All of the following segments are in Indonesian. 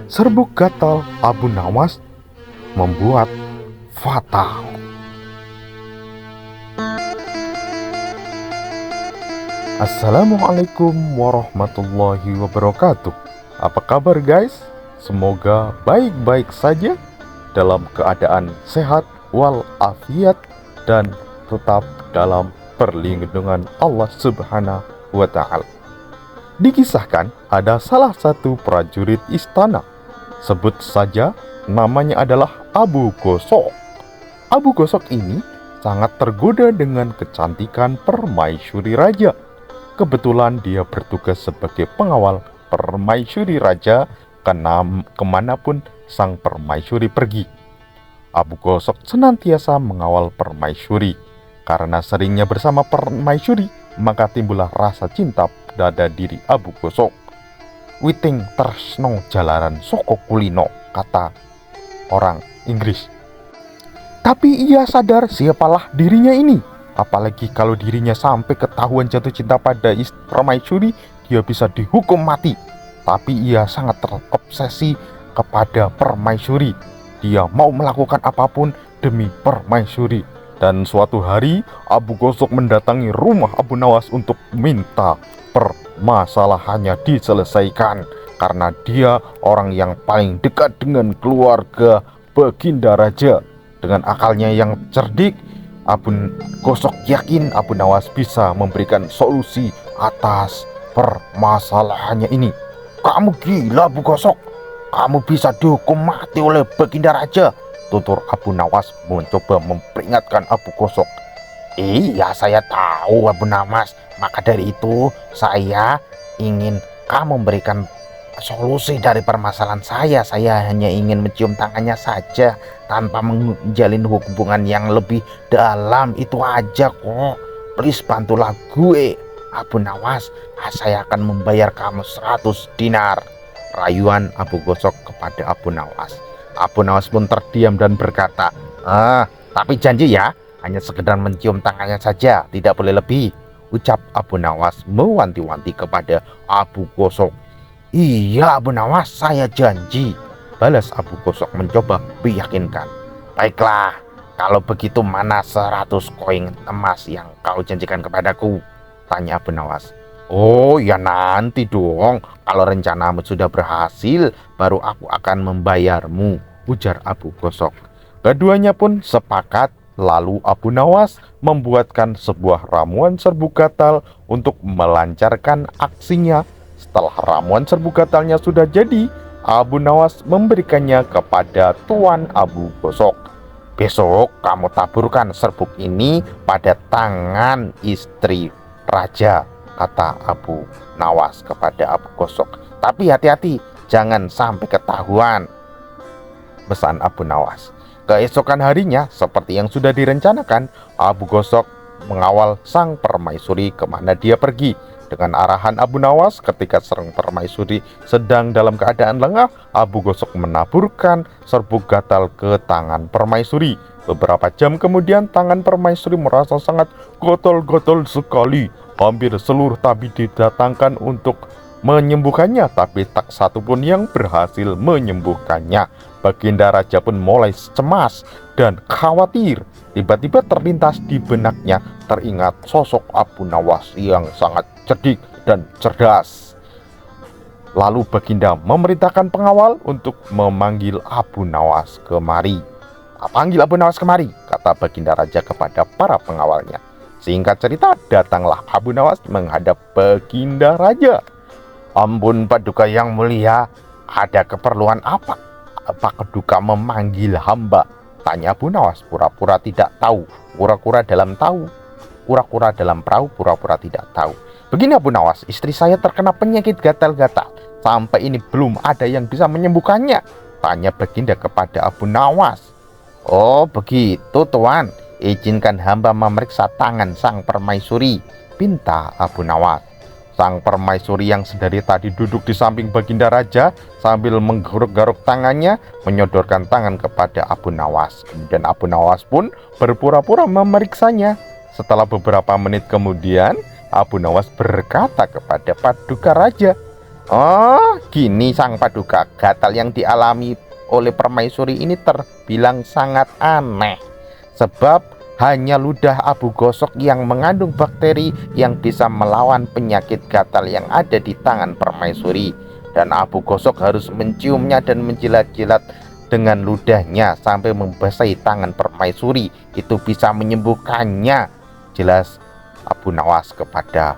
Serbuk gatal Abu Nawas membuat fatal. Assalamualaikum warahmatullahi wabarakatuh. Apa kabar guys? Semoga baik-baik saja, dalam keadaan sehat walafiat, dan tetap dalam perlindungan Allah Subhanahu wa Ta'ala. Dikisahkan ada salah satu prajurit istana, sebut saja namanya adalah Abu Gosok. Abu Gosok ini sangat tergoda dengan kecantikan permaisuri raja. Kebetulan dia bertugas sebagai pengawal permaisuri raja kemanapun sang permaisuri pergi. Abu Gosok senantiasa mengawal permaisuri. Karena seringnya bersama permaisuri, maka timbullah rasa cinta pada diri Abu Gosok. Witing tresno jalaran soko kulino, kata orang Inggris. Tapi ia sadar siapalah dirinya ini. Apalagi kalau dirinya sampai ketahuan jatuh cinta pada permaisuri, dia bisa dihukum mati. Tapi ia sangat terobsesi kepada permaisuri. Dia mau melakukan apapun demi permaisuri. Dan suatu hari Abu Gosok mendatangi rumah Abu Nawas untuk minta permasalahannya diselesaikan. Karena dia orang yang paling dekat dengan keluarga Baginda Raja. Dengan akalnya yang cerdik, Abu Gosok yakin Abu Nawas bisa memberikan solusi atas permasalahannya ini. "Kamu gila, Abu Gosok. Kamu bisa dihukum mati oleh Baginda Raja," tutur Abu Nawas mencoba memperingatkan Abu Gosok. "Iya, saya tahu Abu Nawas. Maka dari itu saya ingin kamu memberikan solusi dari permasalahan saya. Saya hanya ingin mencium tangannya saja tanpa menjalin hubungan yang lebih dalam. Itu aja kok. Please bantulah gue, Abu Nawas. Saya akan membayar kamu 100 dinar. Rayuan Abu Gosok kepada Abu Nawas. Abu Nawas pun terdiam dan berkata, tapi janji ya, hanya sekedar mencium tangannya saja, tidak boleh lebih," ucap Abu Nawas mewanti-wanti kepada Abu Gosok. "Iya Abu Nawas, saya janji," balas Abu Gosok mencoba meyakinkan. "Baiklah, kalau begitu mana 100 koin emas yang kau janjikan kepadaku?" tanya Abu Nawas. "Oh ya nanti dong, kalau rencanamu sudah berhasil, baru aku akan membayarmu," ujar Abu Gosok. Keduanya pun sepakat. Lalu Abu Nawas membuatkan sebuah ramuan serbuk gatal untuk melancarkan aksinya. Setelah ramuan serbuk gatalnya sudah jadi, Abu Nawas memberikannya kepada Tuan Abu Gosok. "Besok kamu taburkan serbuk ini pada tangan istri raja," kata Abu Nawas kepada Abu Gosok. "Tapi hati-hati, jangan sampai ketahuan," pesan Abu Nawas. Keesokan harinya, seperti yang sudah direncanakan, Abu Gosok mengawal sang permaisuri kemana dia pergi. Dengan arahan Abu Nawas, ketika sang permaisuri sedang dalam keadaan lengah, Abu Gosok menaburkan serbuk gatal ke tangan permaisuri. Beberapa jam kemudian, tangan permaisuri merasa sangat gatal-gatal sekali. Hampir seluruh tabib didatangkan untuk menyembuhkannya, tapi tak satu pun yang berhasil menyembuhkannya. Baginda Raja pun mulai cemas dan khawatir. Tiba-tiba terlintas di benaknya teringat sosok Abu Nawas yang sangat cerdik dan cerdas. Lalu Baginda memerintahkan pengawal untuk memanggil Abu Nawas kemari. "Panggil Abu Nawas kemari," kata Baginda Raja kepada para pengawalnya. Singkat cerita, datanglah Abu Nawas menghadap Baginda Raja. "Ampun Paduka yang mulia, ada keperluan apa? Apa Paduka memanggil hamba?" tanya Abu Nawas, pura-pura tidak tahu, kura-kura dalam perahu, pura-pura tidak tahu. "Begini Abu Nawas, istri saya terkena penyakit gatal-gatal. Sampai ini belum ada yang bisa menyembuhkannya," tanya Baginda kepada Abu Nawas. "Oh begitu Tuan, izinkan hamba memeriksa tangan sang permaisuri," pinta Abu Nawas. Sang permaisuri yang sedari tadi duduk di samping Baginda Raja sambil menggaruk-garuk tangannya menyodorkan tangan kepada Abu Nawas. Kemudian Abu Nawas pun berpura-pura memeriksanya. Setelah beberapa menit kemudian, Abu Nawas berkata kepada Paduka Raja, Oh, gini sang paduka, gatal yang dialami oleh permaisuri ini terbilang sangat aneh. Sebab hanya ludah abu gosok yang mengandung bakteri yang bisa melawan penyakit gatal yang ada di tangan permaisuri. Dan abu gosok harus menciumnya dan menjilat-jilat dengan ludahnya sampai membasahi tangan permaisuri. Itu bisa menyembuhkannya. Jelas Abu Nawas kepada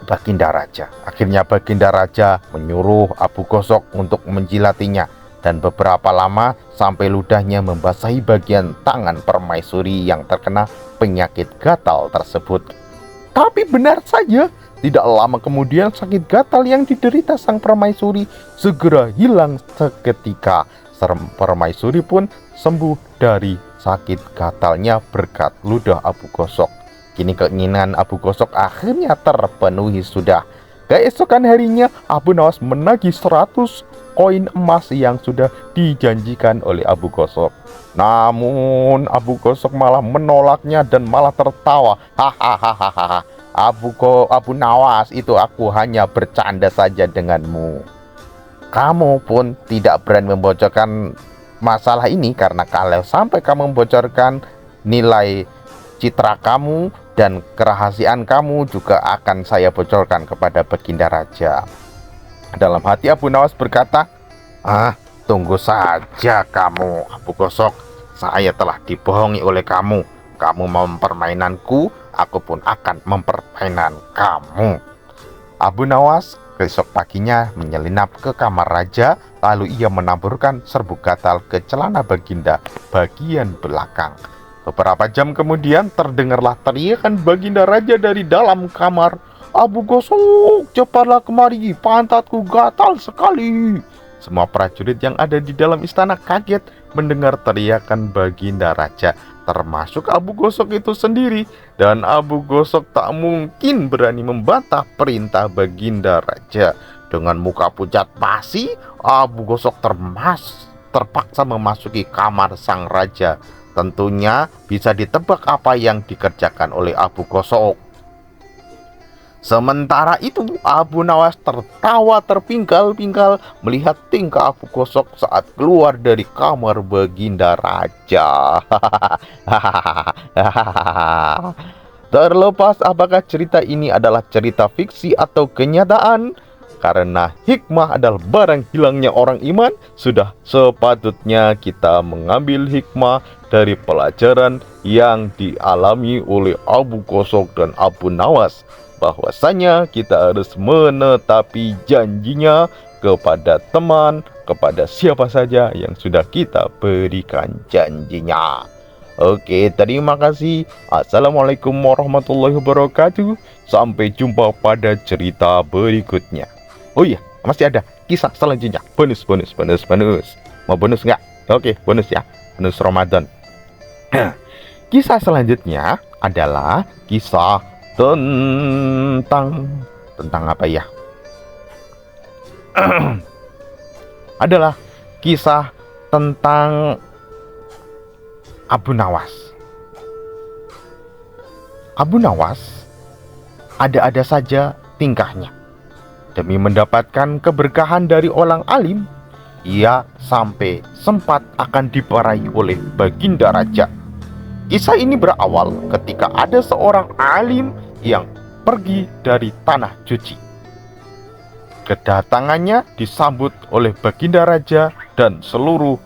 Baginda Raja. Akhirnya Baginda Raja menyuruh Abu Gosok untuk menjilatinya, dan beberapa lama sampai ludahnya membasahi bagian tangan permaisuri yang terkena penyakit gatal tersebut. Tapi benar saja, tidak lama kemudian sakit gatal yang diderita sang permaisuri segera hilang seketika. Permaisuri pun sembuh dari sakit gatalnya berkat ludah Abu Gosok. Kini keinginan Abu Gosok akhirnya terpenuhi sudah. Keesokan harinya Abu Nawas menagih 100 koin emas yang sudah dijanjikan oleh Abu Gosok. Namun Abu Gosok malah menolaknya dan malah tertawa. Hahaha, Abu Nawas, itu aku hanya bercanda saja denganmu. Kamu pun tidak berani membocorkan masalah ini, karena kalau sampai kamu membocorkan nilai citra kamu dan kerahasiaan kamu juga akan saya bocorkan kepada Baginda Raja. Dalam hati Abu Nawas berkata, tunggu saja kamu, Abu Gosok. Saya telah dibohongi oleh kamu. Kamu mau mempermainanku, aku pun akan mempermainan kamu. Abu Nawas besok paginya menyelinap ke kamar raja, lalu ia menaburkan serbuk gatal ke celana Baginda bagian belakang. Beberapa jam kemudian terdengarlah teriakan Baginda Raja dari dalam kamar. Abu Gosok, cepatlah kemari, pantatku gatal sekali. Semua prajurit yang ada di dalam istana kaget mendengar teriakan Baginda Raja, termasuk Abu Gosok itu sendiri. Dan Abu Gosok tak mungkin berani membantah perintah Baginda Raja. Dengan muka pucat pasi, Abu Gosok terpaksa memasuki kamar sang raja. Tentunya bisa ditebak apa yang dikerjakan oleh Abu Gosok. Sementara itu Abu Nawas tertawa terpingkal-pingkal melihat tingkah Abu Gosok saat keluar dari kamar Baginda Raja. Terlepas apakah cerita ini adalah cerita fiksi atau kenyataan, karena hikmah adalah barang hilangnya orang iman, sudah sepatutnya kita mengambil hikmah dari pelajaran yang dialami oleh Abu Gosok dan Abu Nawas, bahwasanya kita harus menetapi janjinya kepada teman, kepada siapa saja yang sudah kita berikan janjinya. Oke, terima kasih. Assalamualaikum warahmatullahi wabarakatuh. Sampai jumpa pada cerita berikutnya. Oh iya, masih ada kisah selanjutnya. Bonus. Mau bonus nggak? Oke, bonus ya. Bonus Ramadan. Kisah selanjutnya adalah kisah tentang apa ya? Adalah kisah tentang Abu Nawas. Abu Nawas ada-ada saja tingkahnya. Demi mendapatkan keberkahan dari orang alim, ia sampai sempat akan diparahi oleh Baginda Raja. Kisah ini berawal ketika ada seorang alim yang pergi dari tanah suci. Kedatangannya disambut oleh Baginda Raja dan seluruh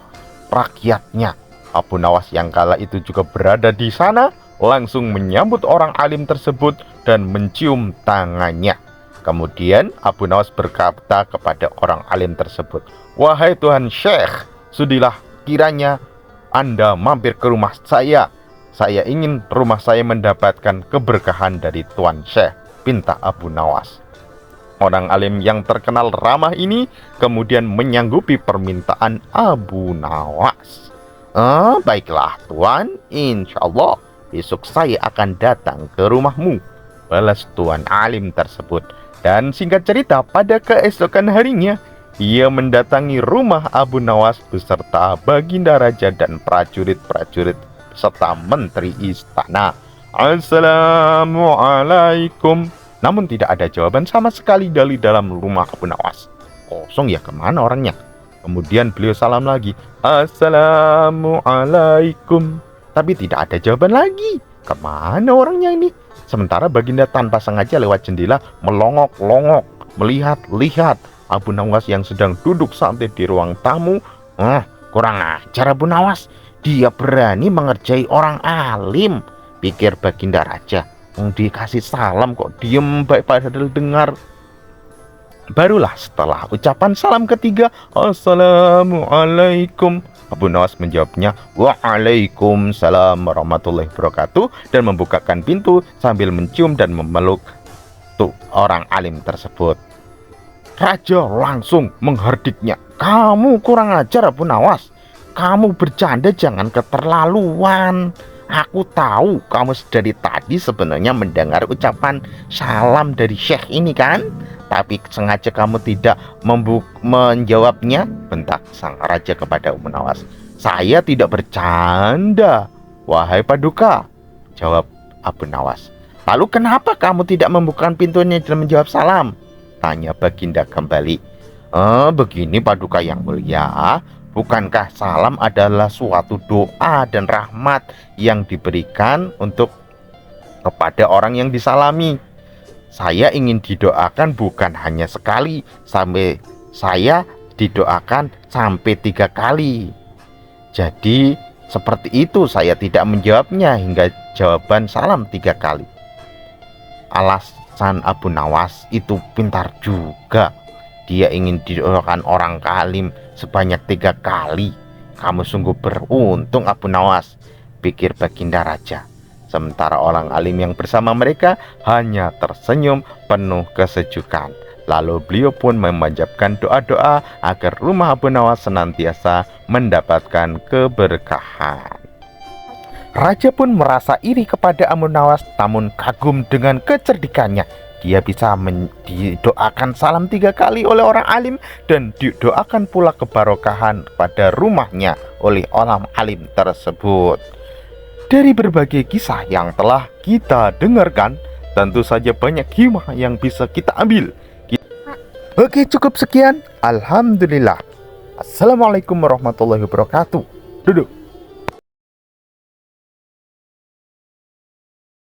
rakyatnya. Abu Nawas yang kala itu juga berada di sana, langsung menyambut orang alim tersebut dan mencium tangannya. Kemudian Abu Nawas berkata kepada orang alim tersebut, "Wahai Tuhan Syekh, sudilah kiranya Anda mampir ke rumah saya. Saya ingin rumah saya mendapatkan keberkahan dari Tuan Syekh," pinta Abu Nawas. Orang alim yang terkenal ramah ini kemudian menyanggupi permintaan Abu Nawas. Baiklah Tuan, insya Allah besok saya akan datang ke rumahmu, balas Tuan alim tersebut. Dan singkat cerita, pada keesokan harinya ia mendatangi rumah Abu Nawas beserta Baginda Raja dan prajurit-prajurit serta menteri istana. "Assalamualaikum." Namun tidak ada jawaban sama sekali dari dalam rumah Abu Nawas. Kosong ya, kemana orangnya? Kemudian beliau salam lagi, Assalamualaikum. Tapi tidak ada jawaban lagi. Kemana orangnya ini? Sementara Baginda tanpa sengaja lewat jendela melongok-longok, melihat-lihat Abu Nawas yang sedang duduk santai di ruang tamu. Kurang ajar Abu Nawas. Dia berani mengerjai orang alim, pikir Baginda Raja. Dikasih salam kok diem baik padahal dengar. Barulah setelah ucapan salam ketiga, Assalamualaikum, Abu Nawas menjawabnya, Waalaikumsalam warahmatullahi wabarakatuh, dan membukakan pintu sambil mencium dan memeluk tuh orang alim tersebut. Raja langsung menghardiknya, kamu kurang ajar Abu Nawas, kamu bercanda jangan keterlaluan. Aku tahu kamu dari tadi sebenarnya mendengar ucapan salam dari Syekh ini kan? Tapi sengaja kamu tidak menjawabnya, bentak sang raja kepada Abu Nawas. Saya tidak bercanda, wahai Paduka, jawab Abu Nawas. Lalu kenapa kamu tidak membuka pintunya dan menjawab salam? Tanya Baginda kembali. Begini Paduka yang mulia, bukankah salam adalah suatu doa dan rahmat yang diberikan untuk kepada orang yang disalami? Saya ingin didoakan bukan hanya sekali, sampai saya didoakan sampai 3 kali. Jadi seperti itu saya tidak menjawabnya hingga jawaban salam 3 kali. Alasan Abu Nawas itu pintar juga. Dia ingin didoakan orang alim sebanyak 3 kali. Kamu sungguh beruntung Abu Nawas, pikir Baginda Raja. Sementara orang alim yang bersama mereka hanya tersenyum penuh kesejukan. Lalu beliau pun memanjatkan doa-doa agar rumah Abu Nawas senantiasa mendapatkan keberkahan. Raja pun merasa iri kepada Abu Nawas, namun kagum dengan kecerdikannya. Dia bisa didoakan salam 3 kali oleh orang alim dan didoakan pula kebarokahan pada rumahnya oleh orang alim tersebut. Dari berbagai kisah yang telah kita dengarkan, tentu saja banyak hikmah yang bisa kita ambil. Oke, cukup sekian. Alhamdulillah. Assalamualaikum warahmatullahi wabarakatuh. Duduk.